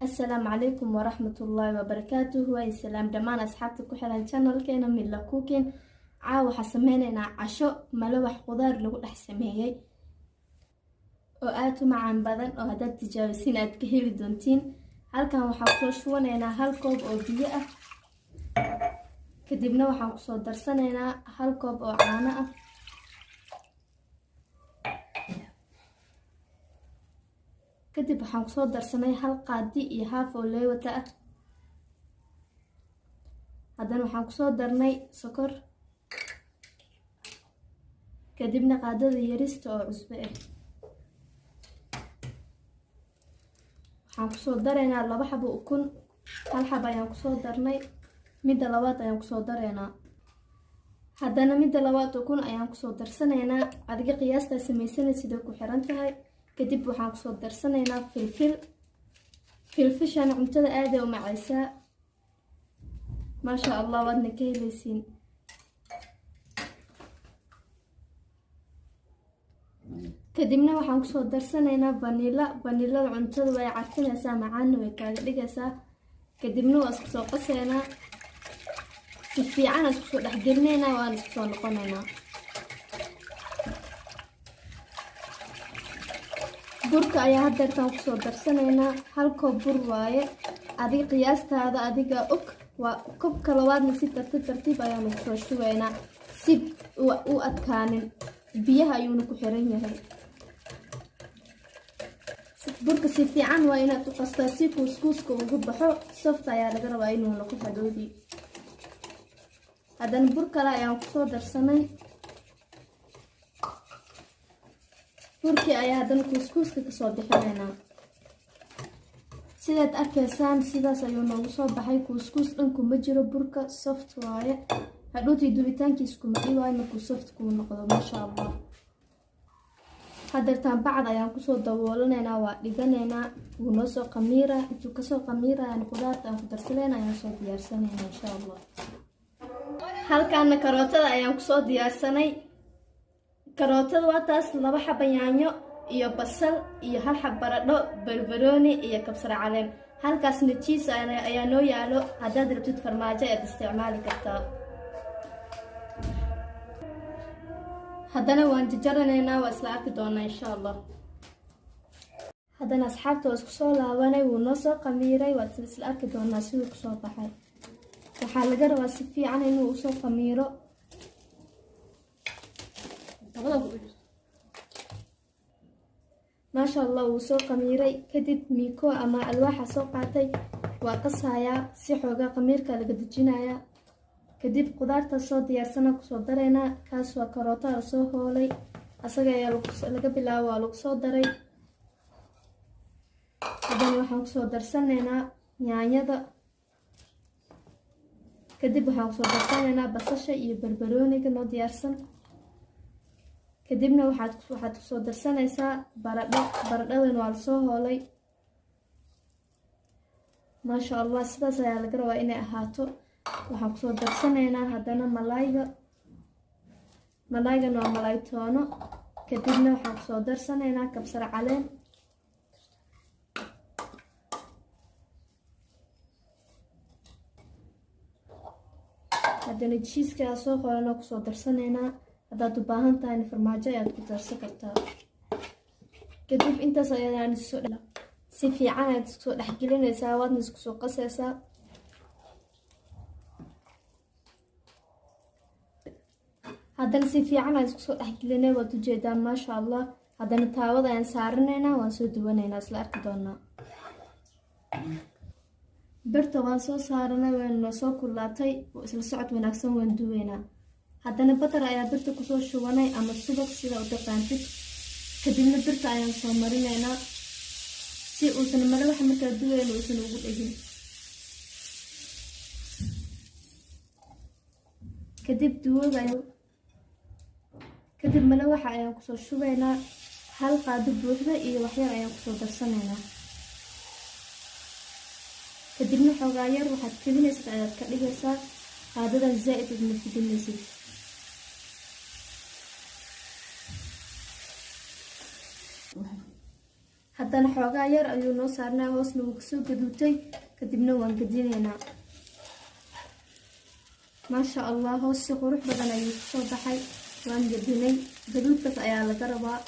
السلام عليكم ورحمة الله وبركاته. والسلام دمان أصحابتي كحلان channel كينا من لكوكين عاو حسمينينا عشو ملوح خضار لو حسميهي وآتو معان بدن oo hadad tijaabisiin aad ka heli doontiin. halkan waxaan ku soo shuwanaynaa hal koob oo biyo ah, kadibna waxaan ku soo darsanaynaa hal koob oo caano ah, kadib waxaan ku soo darsanay hal qaadi iyo haaf oo leewata ah. haddana waxaan ku soo darnay sokor, kadibna qaadada yarista oo cusbo ah. waxaan ku soo dareynaa 2 xabo ukun, hal xabo ayaan ku soo darnay, midda labaad ayaan ku soo dareynaa. haddana midda labaad ukun ayaan ku soo darsanaynaa, adiga qiyaasta samaysanaysa sida ku xiran tahay. kadib waxaan ku soo darsanaynaa filfishan cuntada aad ay u macaysaa, ma sha Allah wadna ka helaysiin. kadibna waxaan ku soo darsanaynaa vanilla cuntada way carfinaysaa, macaan way kaaga dhigaysaa. kadibna waa isku soo qaseynaa, si fiican isku soo dhaxgelinaynaa, waan isku soo noqonaynaa. burka ayaa haddeertaan ku soo darsanaynaa, hal koob bur waaye, adiga qiyaastaada adiga og. waa koobka labaadna si tartiib ayaanu ku soo shubaynaa si u adkaanin, biyaha ayuuna ku xiran yahay. burka si fiican waa inaad u qastaa si kuuskuuska ugu baxo, soft ayaa laga rabaa inuu noqdo hadhoodii. haddana bur kale ayaan ku soo darsanay, burkii ayaa haddana kuuskuuska kasoo bixinaynaa. sidaad arkaysaan sidaas ayuu noogu soo baxay, kuuskuus dhanku ma jiro, burka soft waaye, hadhowtii dubitaankiis kuma dhiwaayo markuu soft kuu noqdo. maasha Allah. haddeertaan bacd ayaan kusoo daboolanaynaa, waa dhiganaynaa, wuu noo soo qamiira. intuu kasoo qamiirayaan qudaarta aan ku darsanayna ayaan soo diyaarsanaynaa insha Allah. halkaana karootada ayaan kusoo diyaarsanay. karootada waa taas 2 xabo yaanyo iyo basal iyo hal xabo baradho, barbarooni iyo kabsar caleen. halkaasna cheese ayaa noo yaalo, haddaad rabtid farmaajo aad isticmaali kartaa. haddana waan jarjaranaynaa, waa isla arki doonaa insha Allah. haddana asxaabta waa isku soo laabanay, wuu noo soo qamiiray, waad isla arki doonaa siduu kusoo baxay. waxaa laga rabaa si fiican inuu usoo qamiiro. maasha Allah wuu soo qamiiray. kadib miiko ama alwaaxa soo qaatay, waa qasayaa si xoogaa qamiirka laga dejinayaa. kadib qudaarta soo diyaarsana kusoo dareynaa. kaas waa karoota la soo hoolay, asaga ayaa laga bilaabo waa lagu soo daray. haddana waxaan kusoo darsanaynaa yaanyada, kadib waxaan kusoo darsanaynaa basasha iyo barbarooniga noo diyaarsan. kadibna waxaad kusoo darsanaysaa baradhadan waa lasoo hoolay. maasha Allah sidaas ayaa laga rabaa inay ahaato. waxaan kusoo darsanaynaa haddana malaaygan waa malaay toono. kadibna waxaan kusoo darsanaynaa kabsar caleen, haddana jiiskaa soo qoranoo kusoo darsanaynaa. haddaad u baahan tahay farmaajo ayaad ku darsan kartaa. kadib intaas ayaan si fiican aad isku soo dhexgelinaysaa, waadna isku soo qasaysaa. haddana si fiican aad isku soo dhexgelinay, waad ujeedaan maasha Allah. haddana taawada ayaan saaranaynaa, waan soo duwanaynaa, isla arki doonaa. birta waan soo saaranay, wayna soo kulaatay, isla socod wanaagsan waan duweynaa. haddana batar ayaa birta kusoo shubanay ama subag sida u taqaantid. kadibna birta ayaan soo marinaynaa si uusan malawaxa markaa duweyna uusan ugu dhegin. kadib malawaxa ayaan kusoo shubaynaa, hal qaado buuxda iyo waxyar ayaan kusoo darsanaynaa. kadibna xoogaa yar waxaad fidinaysid ayaad ka dhigaysaa, qaadadan zaa'id idma fidinaysid. haddana xoogaa yar ayuu noo saarnaa hoosna wuu kasoo gaduutay kadibna waan gadinaynaa maasha allah hoos si qurux badan ayuu kusoo baxay waan gadinay gaduudkaas ayaa laga rabaa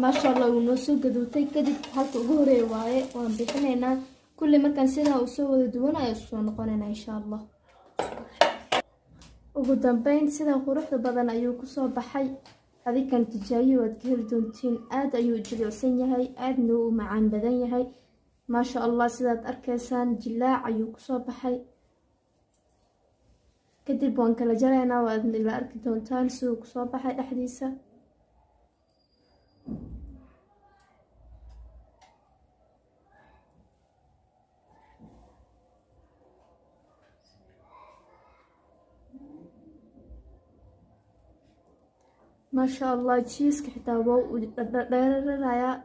maasha allah wuu noo soo gaduutay kadib halka ugu horeeya waaye waan bixinaynaa kulli markaan sidaa uu soo wada duwanayo soo noqonaynaa insha allah ugu dambeyn sida quruxda badan ayuu kusoo baxay adigan tijaabiyo waad ka heli doontiin aad ayuu jilicsan yahay aadna uu macaan badan yahay maasha allah sidaad arkaysaan jilaac ayuu kusoo baxay kadib waan kala jaraynaa waad ila arki doontaan siduu kusoo baxay dhexdiisa ما شاء الله تشيز كحتاوه ودرررريا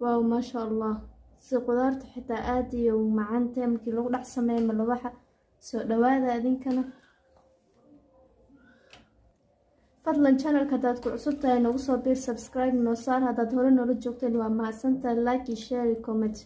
واو ما شاء الله سي قدرت حتى آدي ومعانته ممكن لو دح سمي ملوحة سو دوادا ادينكنا فضلا channel كداد كعصبتا نوصو بير سبسكرايب نوصار هداد هوري نولو جوكتين وما سنتا لايك شير كومنت